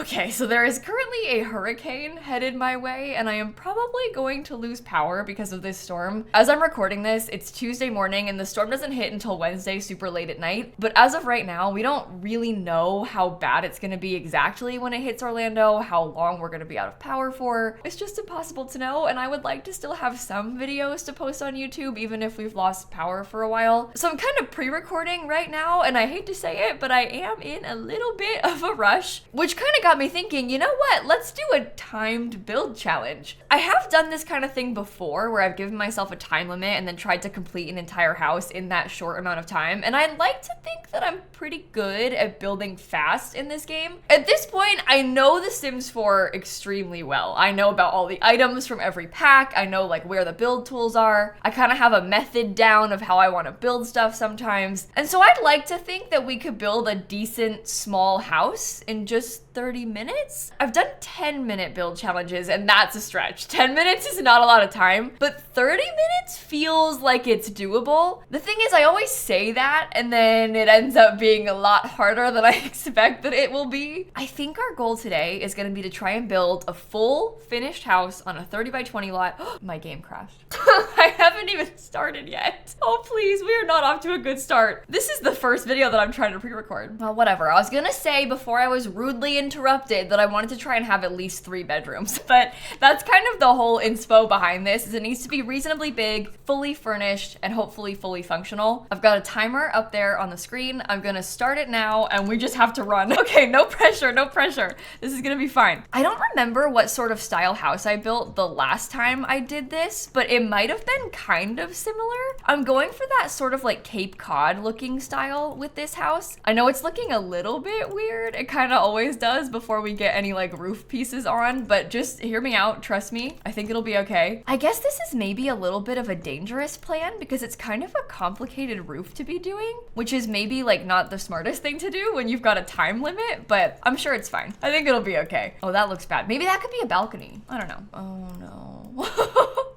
Okay, so there is currently a hurricane headed my way, and I am probably going to lose power because of this storm. As I'm recording this, it's Tuesday morning, and the storm doesn't hit until Wednesday super late at night. But as of right now, we don't really know how bad it's gonna be exactly when it hits Orlando, how long we're gonna be out of power for. It's just impossible to know, and I would like to still have some videos to post on YouTube, even if we've lost power for a while. So I'm kind of pre-recording right now, and I hate to say it, but I am in a little bit of a rush, which kind of got me thinking, you know what? Let's do a timed build challenge. I have done this kind of thing before where I've given myself a time limit and then tried to complete an entire house in that short amount of time. And I like to think that I'm pretty good at building fast in this game. At this point, I know The Sims 4 extremely well. I know about all the items from every pack. I know like where the build tools are. I kind of have a method down of how I want to build stuff sometimes. And so I'd like to think that we could build a decent small house in just 30 minutes? I've done 10-minute build challenges, and that's a stretch. 10 minutes is not a lot of time, but 30 minutes feels like it's doable. The thing is, I always say that, and then it ends up being a lot harder than I expect that it will be. I think our goal today is gonna be to try and build a full finished house on a 30 by 20 lot. My game crashed. I haven't even started yet. Oh, please, we are not off to a good start. This is the first video that I'm trying to pre-record. Well, whatever. I was gonna say before I was rudely interrupted that I wanted to try and have at least 3 bedrooms, but that's kind of the whole inspo behind this, is it needs to be reasonably big, fully furnished, and hopefully fully functional. I've got a timer up there on the screen. I'm gonna start it now, and we just have to run. Okay, no pressure, no pressure. This is gonna be fine. I don't remember what sort of style house I built the last time I did this, but it might have been kind of similar. I'm going for that sort of like Cape Cod looking style with this house. I know it's looking a little bit weird. It kind of always does before we get any like roof pieces on, but just hear me out, trust me. I think it'll be okay. I guess this is maybe a little bit of a dangerous plan because it's kind of a complicated roof to be doing, which is maybe like not the smartest thing to do when you've got a time limit, but I'm sure it's fine. I think it'll be okay. Oh, that looks bad. Maybe that could be a balcony. I don't know. Oh no.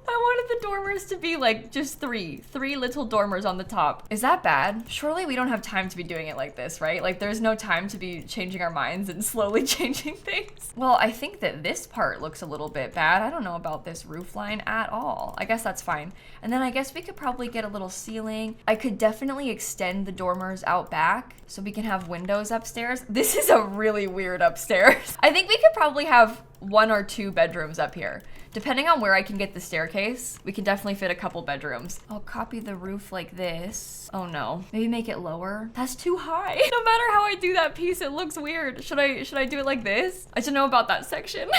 I wanted the dormers to be like just three little dormers on the top. Is that bad? Surely we don't have time to be doing it like this, right? Like there's no time to be changing our minds and slowly changing things. Well, I think that this part looks a little bit bad. I don't know about this roof line at all. I guess that's fine. And then I guess we could probably get a little ceiling. I could definitely extend the dormers out back so we can have windows upstairs. This is a really weird upstairs. I think we could probably have 1 or 2 bedrooms up here. Depending on where I can get the staircase, we can definitely fit a couple bedrooms. I'll copy the roof like this. Oh no, maybe make it lower. That's too high. No matter how I do that piece, it looks weird. Should I do it like this? I should know about that section.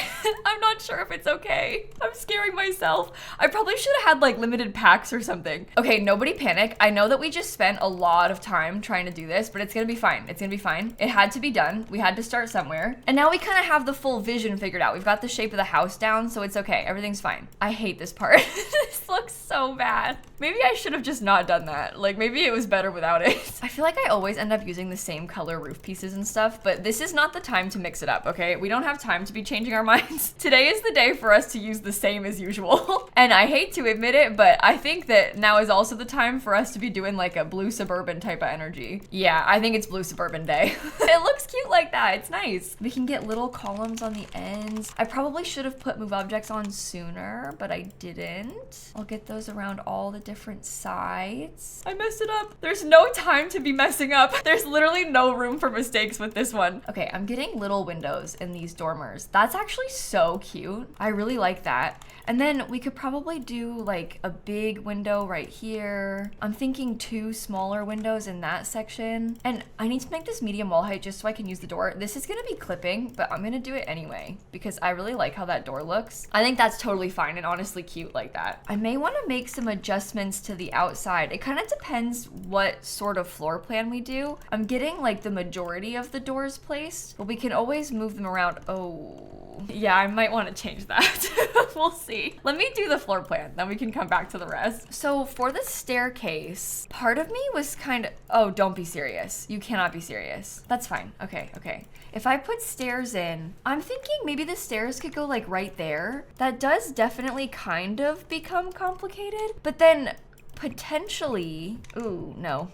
I'm not sure if it's okay. I'm scaring myself. I probably should have had like limited packs or something. Okay, nobody panic. I know that we just spent a lot of time trying to do this, but it's gonna be fine. It's gonna be fine. It had to be done. We had to start somewhere. And now we kind of have the full vision figured out. We've got the shape of the house down, so it's okay. Everything's fine. I hate this part. This looks so bad. Maybe I should have just not done that. Like maybe it was better without it. I feel like I always end up using the same color roof pieces and stuff, but this is not the time to mix it up, okay? We don't have time to be changing our minds. Today is the day for us to use the same as usual. And I hate to admit it, but I think that now is also the time for us to be doing like a blue suburban type of energy. Yeah, I think it's blue suburban day. It looks cute like that. It's nice. We can get little columns on the ends. I probably should have put move objects on sooner, but I didn't. I'll get those around all the different sides. I messed it up. There's no time to be messing up. There's literally no room for mistakes with this one. Okay, I'm getting little windows in these dormers. That's actually so cute. I really like that. And then we could probably do like a big window right here. I'm thinking 2 smaller windows in that section. And I need to make this medium wall height just so I can use the door. This is gonna be clipping, but I'm gonna do it anyway because I really like how that door looks. I think that's totally fine and honestly cute like that. I may want to make some adjustments to the outside. It kind of depends what sort of floor plan we do. I'm getting like the majority of the doors placed, but we can always move them around. Oh, yeah, I might want to change that. We'll see. Let me do the floor plan, then we can come back to the rest. So for the staircase, part of me was kind of, oh, don't be serious. You cannot be serious. That's fine. Okay, okay. If I put stairs in, I'm thinking maybe the stairs could go like right there. That does definitely kind of become complicated, but then potentially, ooh, no.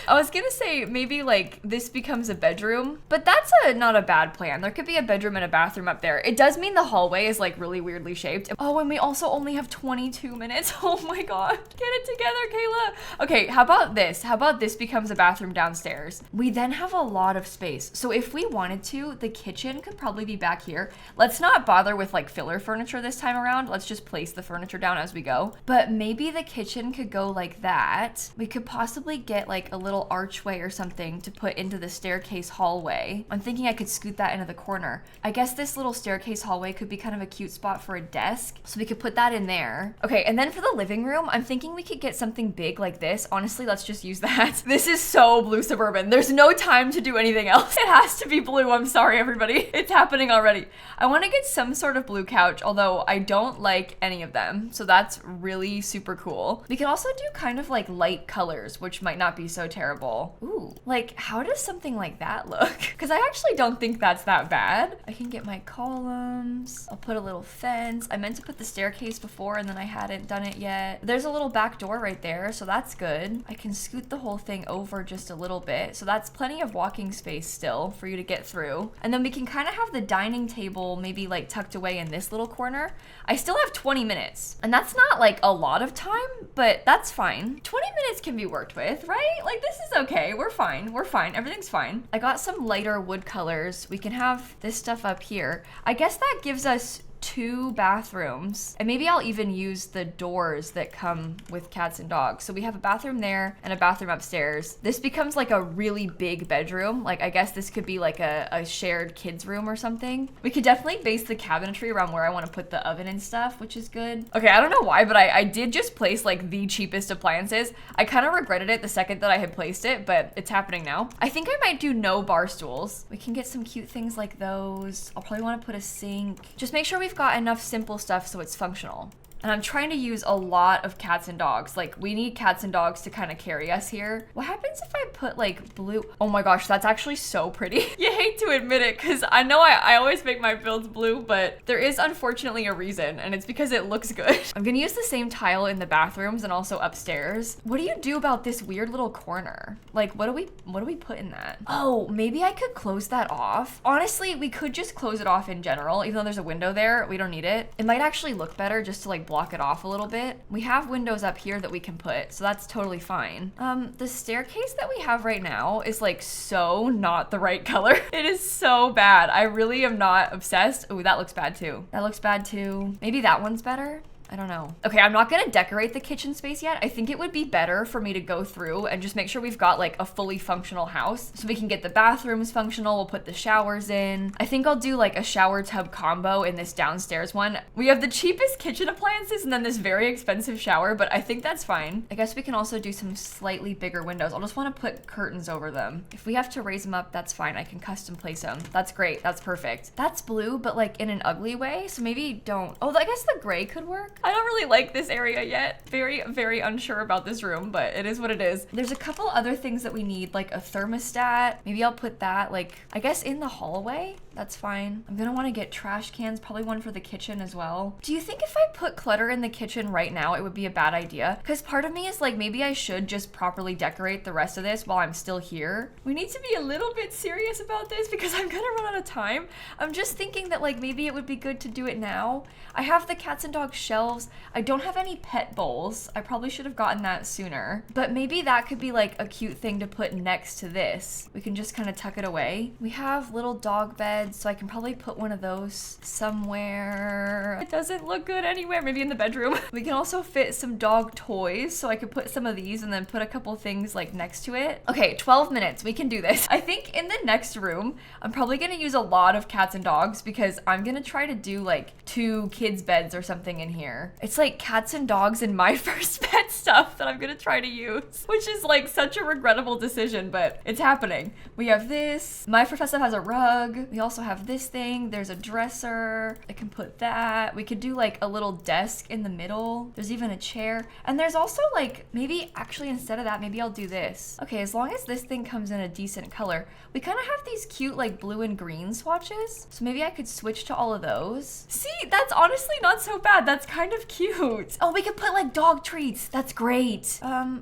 I was gonna say maybe like this becomes a bedroom, but that's not a bad plan. There could be a bedroom and a bathroom up there. It does mean the hallway is like really weirdly shaped. Oh, and we also only have 22 minutes. Oh my God, get it together, Kayla. Okay, how about this? How about this becomes a bathroom downstairs? We then have a lot of space. So if we wanted to, the kitchen could probably be back here. Let's not bother with like filler furniture this time around. Let's just place the furniture down as we go. But maybe the kitchen could go like that. We could possibly get like a little archway or something to put into the staircase hallway. I'm thinking I could scoot that into the corner. I guess this little staircase hallway could be kind of a cute spot for a desk. So we could put that in there. Okay, and then for the living room, I'm thinking we could get something big like this. Honestly, let's just use that. This is so blue suburban. There's no time to do anything else. It has to be blue. I'm sorry, everybody. It's happening already. I want to get some sort of blue couch, although I don't like any of them. So that's really super cool. We can also do kind of like light colors, which might not be so terrible. Ooh, like how does something like that look? Because I actually don't think that's that bad. I can get my columns. I'll put a little fence. I meant to put the staircase before and then I hadn't done it yet. There's a little back door right there, so that's good. I can scoot the whole thing over just a little bit. So that's plenty of walking space still for you to get through. And then we can kind of have the dining table maybe like tucked away in this little corner. I still have 20 minutes and that's not like a lot of time, but that's fine. 20 minutes can be worked with, right? Like this is okay. We're fine. We're fine. Everything's fine. I got some lighter wood colors. We can have this stuff up here. I guess that gives us 2 bathrooms, and maybe I'll even use the doors that come with cats and dogs. So we have a bathroom there and a bathroom upstairs. This becomes like a really big bedroom. Like I guess this could be like a shared kids room or something. We could definitely base the cabinetry around where I want to put the oven and stuff, which is good. Okay, I don't know why, but I did just place like the cheapest appliances. I kind of regretted it the second that I had placed it, but it's happening now. I think I might do no bar stools. We can get some cute things like those. I'll probably want to put a sink. Just make sure we've got enough simple stuff so it's functional. And I'm trying to use a lot of cats and dogs. Like we need cats and dogs to kind of carry us here. What happens if I put like blue? Oh my gosh, that's actually so pretty. You hate to admit it because I know I always make my builds blue, but there is unfortunately a reason and it's because it looks good. I'm gonna use the same tile in the bathrooms and also upstairs. What do you do about this weird little corner? Like what do we put in that? Oh, maybe I could close that off. Honestly, we could just close it off in general. Even though there's a window there, we don't need it. It might actually look better just to like block it off a little bit. We have windows up here that we can put, so that's totally fine. The staircase that we have right now is like so not the right color. It is so bad. I really am not obsessed. Oh, that looks bad too. That looks bad too. Maybe that one's better. I don't know. Okay, I'm not gonna decorate the kitchen space yet. I think it would be better for me to go through and just make sure we've got like a fully functional house so we can get the bathrooms functional. We'll put the showers in. I think I'll do like a shower tub combo in this downstairs one. We have the cheapest kitchen appliances and then this very expensive shower, but I think that's fine. I guess we can also do some slightly bigger windows. I'll just wanna put curtains over them. If we have to raise them up, that's fine. I can custom place them. That's great, that's perfect. That's blue, but like in an ugly way, so maybe don't. Oh, I guess the gray could work. I don't really like this area yet. Very, very unsure about this room, but it is what it is. There's a couple other things that we need, like a thermostat. Maybe I'll put that, like, I guess in the hallway. That's fine. I'm gonna want to get trash cans, probably one for the kitchen as well. Do you think if I put clutter in the kitchen right now, it would be a bad idea? Because part of me is like, maybe I should just properly decorate the rest of this while I'm still here. We need to be a little bit serious about this because I'm gonna run out of time. I'm just thinking that like, maybe it would be good to do it now. I have the cats and dogs shelves. I don't have any pet bowls. I probably should have gotten that sooner, but maybe that could be like a cute thing to put next to this. We can just kind of tuck it away. We have little dog beds, so I can probably put one of those somewhere. It doesn't look good anywhere, maybe in the bedroom. We can also fit some dog toys, so I could put some of these and then put a couple things like next to it. Okay, 12 minutes, we can do this. I think in the next room, I'm probably gonna use a lot of cats and dogs because I'm gonna try to do like 2 kids' beds or something in here. It's like cats and dogs and my first pet stuff that I'm gonna try to use, which is like such a regrettable decision, but it's happening. We have this. My first pet stuff has a rug. We also have this thing. There's a dresser. I can put that. We could do like a little desk in the middle. There's even a chair. And there's also like, maybe actually instead of that, maybe I'll do this. Okay, as long as this thing comes in a decent color, we kind of have these cute like blue and green swatches. So maybe I could switch to all of those. See, that's honestly not so bad. That's kind kind of cute. Oh, we could put like dog treats. That's great.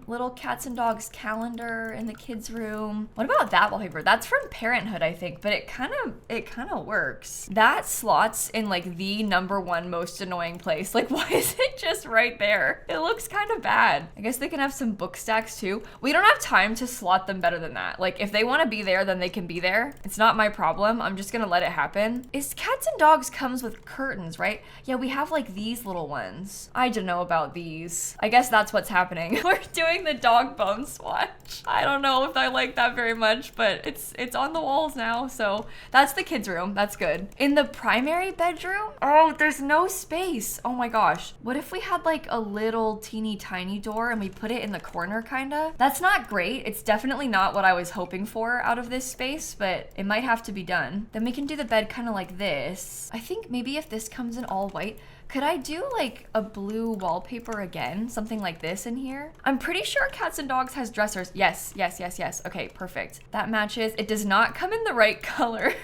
Little cats and dogs calendar in the kids' room. What about that wallpaper? That's from Parenthood, I think, but it kind of works. That slots in like the #1 most annoying place. Like, why is it just right there? It looks kind of bad. I guess they can have some book stacks too. We don't have time to slot them better than that. Like, if they want to be there, then they can be there. It's not my problem. I'm just gonna let it happen. Is cats and dogs comes with curtains, right? Yeah, we have like these little ones. I don't know about these. I guess that's what's happening. We're doing the dog bone swatch. I don't know if I like that very much, but it's on the walls now. So that's the kids' room. That's good. In the primary bedroom, oh, there's no space. Oh my gosh. What if we had like a little teeny tiny door and we put it in the corner kinda? That's not great. It's definitely not what I was hoping for out of this space, but it might have to be done. Then we can do the bed kind of like this. I think maybe if this comes in all white, could I do like a blue wallpaper again? Something like this in here? I'm pretty sure Cats and Dogs has dressers. Yes, yes, yes, yes. Okay, perfect. That matches. It does not come in the right colors.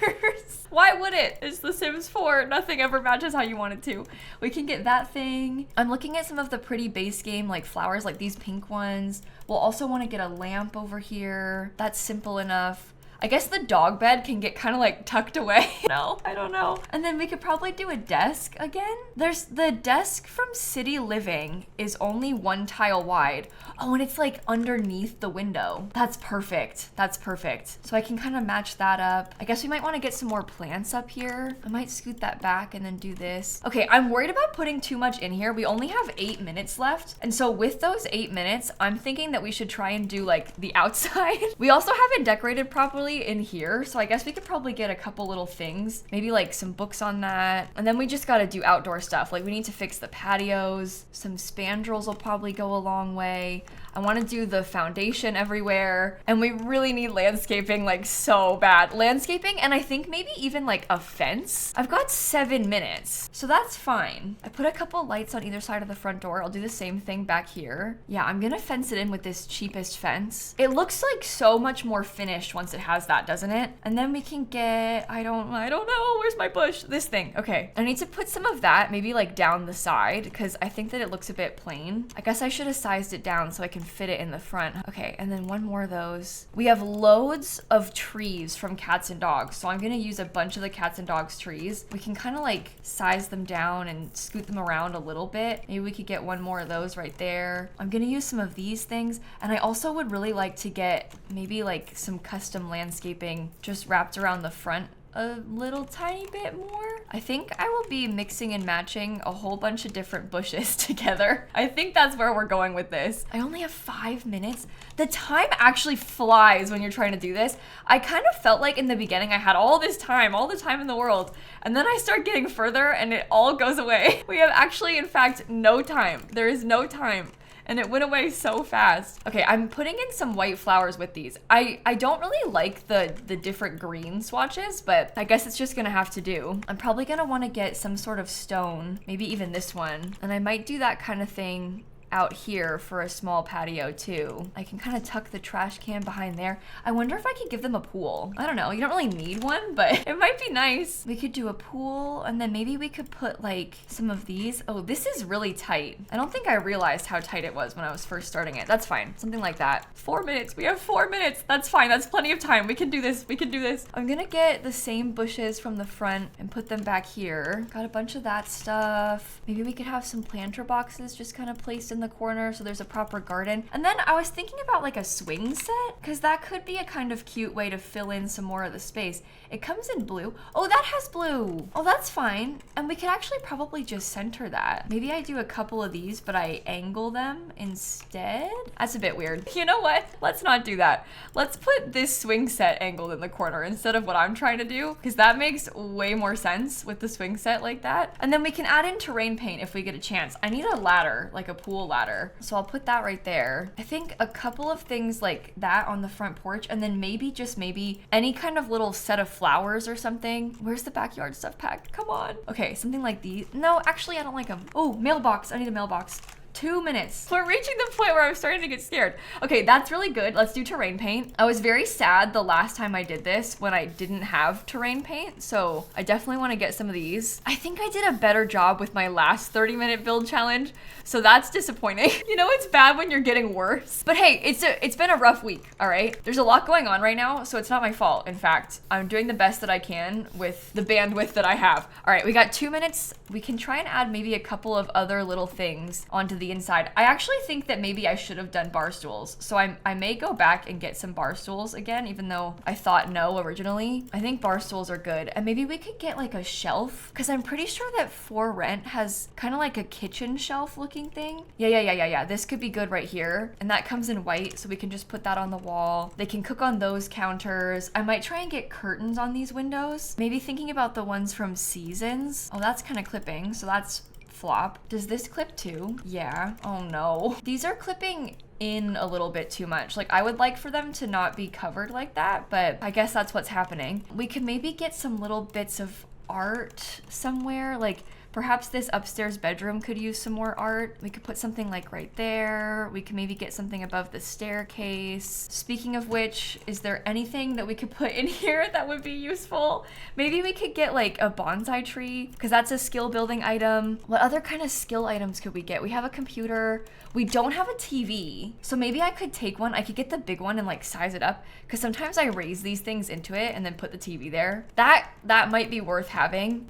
Why would it? It's The Sims 4. Nothing ever matches how you want it to. We can get that thing. I'm looking at some of the pretty base game like flowers, like these pink ones. We'll also want to get a lamp over here. That's simple enough. I guess the dog bed can get kind of like tucked away. No, I don't know. And then we could probably do a desk again. There's the desk from City Living is only 1 tile wide. Oh, and it's like underneath the window. That's perfect. That's perfect. So I can kind of match that up. I guess we might want to get some more plants up here. I might scoot that back and then do this. Okay, I'm worried about putting too much in here. We only have 8 minutes left. And so with those 8 minutes, I'm thinking that we should try and do like the outside. We also haven't decorated properly in here, so I guess we could probably get a couple little things, maybe like some books on that, and then we just got to do outdoor stuff. Like we need to fix the patios. Some spandrels will probably go a long way. I want to do the foundation everywhere, and we really need landscaping like so bad. Landscaping, and I think maybe even like a fence. I've got 7 minutes, so that's fine. I put a couple lights on either side of the front door. I'll do the same thing back here. Yeah, I'm gonna fence it in with this cheapest fence. It looks like so much more finished once it has that, doesn't it? And then we can get, I don't know, where's my bush? This thing. Okay, I need to put some of that maybe like down the side because I think that it looks a bit plain. I guess I should have sized it down so I can fit it in the front. Okay, and then one more of those. We have loads of trees from Cats and Dogs, so I'm gonna use a bunch of the Cats and Dogs trees. We can kind of like size them down and scoot them around a little bit. Maybe we could get one more of those right there. I'm gonna use some of these things, and I also would really like to get maybe like some custom landscaping just wrapped around the front a little tiny bit more. I think I will be mixing and matching a whole bunch of different bushes together. I think that's where we're going with this. I only have 5 minutes. The time actually flies when you're trying to do this. I kind of felt like in the beginning I had all this time, all the time in the world, and then I start getting further and it all goes away. We have actually, in fact, no time. There is no time. And it went away so fast. Okay, I'm putting in some white flowers with these. I don't really like the different green swatches, but I guess it's just gonna have to do. I'm probably gonna wanna get some sort of stone, maybe even this one. And I might do that kind of thing out here for a small patio too. I can kind of tuck the trash can behind there. I wonder if I could give them a pool. I don't know, you don't really need one, but it might be nice. We could do a pool, and then maybe we could put like some of these. Oh, this is really tight. I don't think I realized how tight it was when I was first starting it. That's fine, something like that. 4 minutes, we have 4 minutes. That's fine, that's plenty of time. We can do this, we can do this. I'm gonna get the same bushes from the front and put them back here. Got a bunch of that stuff. Maybe we could have some planter boxes just kind of placed in the corner so there's a proper garden. And then I was thinking about like a swing set, because that could be a kind of cute way to fill in some more of the space. It comes in blue. Oh, that has blue. Oh, that's fine. And we could actually probably just center that. Maybe I do a couple of these, but I angle them instead. That's a bit weird. You know what? Let's not do that. Let's put this swing set angled in the corner instead of what I'm trying to do, because that makes way more sense with the swing set like that. And then we can add in terrain paint if we get a chance. I need a ladder, like a pool ladder. So I'll put that right there. I think a couple of things like that on the front porch, and then maybe, just maybe, any kind of little set of flowers or something. Where's the backyard stuff pack? Come on. Okay, something like these. No, actually, I don't like them. Oh, mailbox. I need a mailbox. 2 minutes. We're reaching the point where I'm starting to get scared. Okay, that's really good. Let's do terrain paint. I was very sad the last time I did this when I didn't have terrain paint, so I definitely want to get some of these. I think I did a better job with my last 30-minute build challenge, so that's disappointing. You know, it's bad when you're getting worse. But hey, it's been a rough week, all right? There's a lot going on right now, so it's not my fault. In fact, I'm doing the best that I can with the bandwidth that I have. All right, we got 2 minutes. We can try and add maybe a couple of other little things onto the inside. I actually think that maybe I should have done bar stools. So I may go back and get some bar stools again, even though I thought no originally. I think bar stools are good. And maybe we could get like a shelf, because I'm pretty sure that For Rent has kind of like a kitchen shelf looking thing. Yeah. This could be good right here. And that comes in white, so we can just put that on the wall. They can cook on those counters. I might try and get curtains on these windows. Maybe thinking about the ones from Seasons. Oh, that's kind of clipping, so that's flop. Does this clip too? Yeah. Oh no. These are clipping in a little bit too much. Like, I would like for them to not be covered like that, but I guess that's what's happening. We could maybe get some little bits of art somewhere, like perhaps this upstairs bedroom could use some more art. We could put something like right there. We could maybe get something above the staircase. Speaking of which, is there anything that we could put in here that would be useful? Maybe we could get like a bonsai tree, because that's a skill building item. What other kind of skill items could we get? We have a computer. We don't have a TV, so maybe I could take one. I could get the big one and like size it up, because sometimes I raise these things into it and then put the TV there. That might be worth having.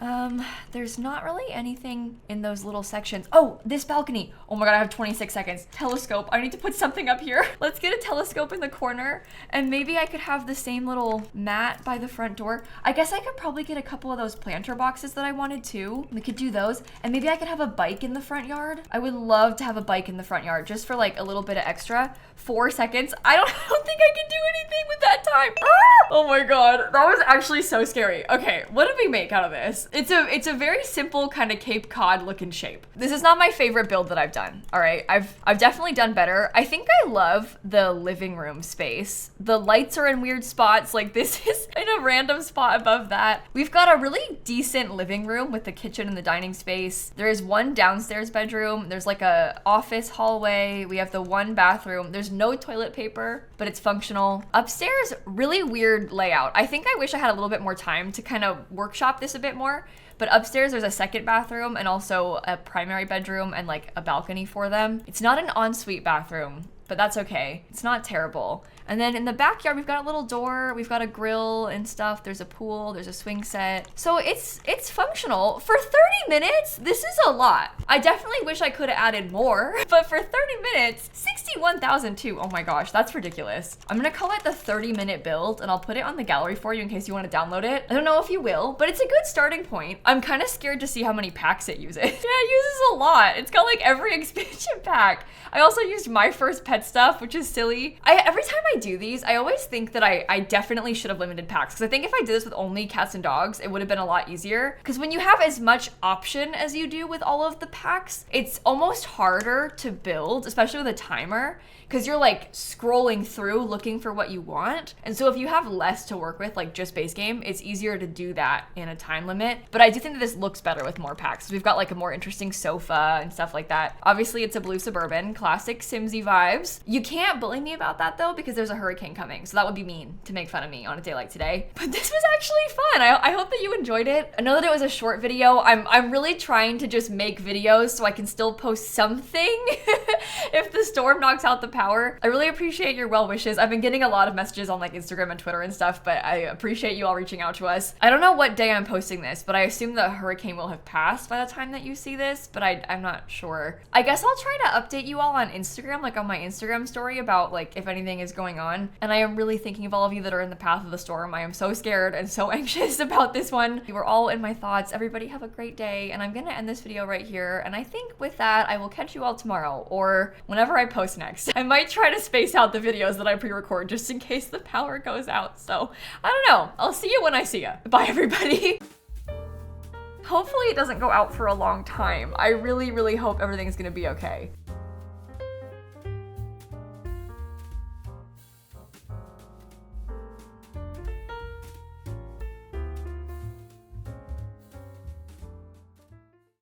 There's not really anything in those little sections. Oh, this balcony. Oh my god, I have 26 seconds. Telescope. I need to put something up here. Let's get a telescope in the corner, and maybe I could have the same little mat by the front door. I guess I could probably get a couple of those planter boxes that I wanted too. We could do those, and maybe I could have a bike in the front yard. I would love to have a bike in the front yard just for like a little bit of extra. 4 seconds. I don't think I can do anything with that time. Ah! Oh my god, that was actually so scary. Okay, what did we make out of this? It's a very simple kind of Cape Cod looking shape. This is not my favorite build that I've done. All right, I've definitely done better. I think I love the living room space. The lights are in weird spots. Like, this is in a random spot above that. We've got a really decent living room with the kitchen and the dining space. There is one downstairs bedroom. There's like a office hallway. We have the one bathroom. There's no toilet paper, but it's functional. Upstairs, really weird layout. I think I wish I had a little bit more time to kind of workshop this a bit more. But upstairs, there's a second bathroom and also a primary bedroom and like a balcony for them. It's not an ensuite bathroom, but that's okay. It's not terrible. And then in the backyard, we've got a little door, we've got a grill and stuff. There's a pool, there's a swing set. So it's functional. For 30 minutes, this is a lot. I definitely wish I could have added more, but for 30 minutes, 61,002. Oh my gosh, that's ridiculous. I'm gonna call it the 30-minute build, and I'll put it on the gallery for you in case you want to download it. I don't know if you will, but it's a good starting point. I'm kind of scared to see how many packs it uses. Yeah, it uses a lot. It's got like every expansion pack. I also used my first pet stuff, which is silly. Every time I do these, I always think that I definitely should have limited packs, because I think if I did this with only cats and dogs, it would have been a lot easier. Because when you have as much option as you do with all of the packs, it's almost harder to build, especially with a timer, because you're like scrolling through looking for what you want. And so if you have less to work with, like just base game, it's easier to do that in a time limit. But I do think that this looks better with more packs. We've got like a more interesting sofa and stuff like that. Obviously, it's a blue Suburban, classic Simsie vibes. You can't bully me about that though, because there's a hurricane coming. So that would be mean to make fun of me on a day like today. But this was actually fun. I hope that you enjoyed it. I know that it was a short video. I'm really trying to just make videos so I can still post something if the storm knocks out the power. I really appreciate your well wishes. I've been getting a lot of messages on like Instagram and Twitter and stuff, but I appreciate you all reaching out to us. I don't know what day I'm posting this, but I assume the hurricane will have passed by the time that you see this, but I'm not sure. I guess I'll try to update you all on Instagram, like on my Instagram story, about like if anything is going on. And I am really thinking of all of you that are in the path of the storm. I am so scared and so anxious about this one. You were all in my thoughts. Everybody have a great day, and I'm gonna end this video right here. And I think with that, I will catch you all tomorrow or whenever I post next. I might try to space out the videos that I pre-record just in case the power goes out. So I don't know. I'll see you when I see you. Bye, everybody. Hopefully it doesn't go out for a long time. I really, really hope everything's gonna be okay.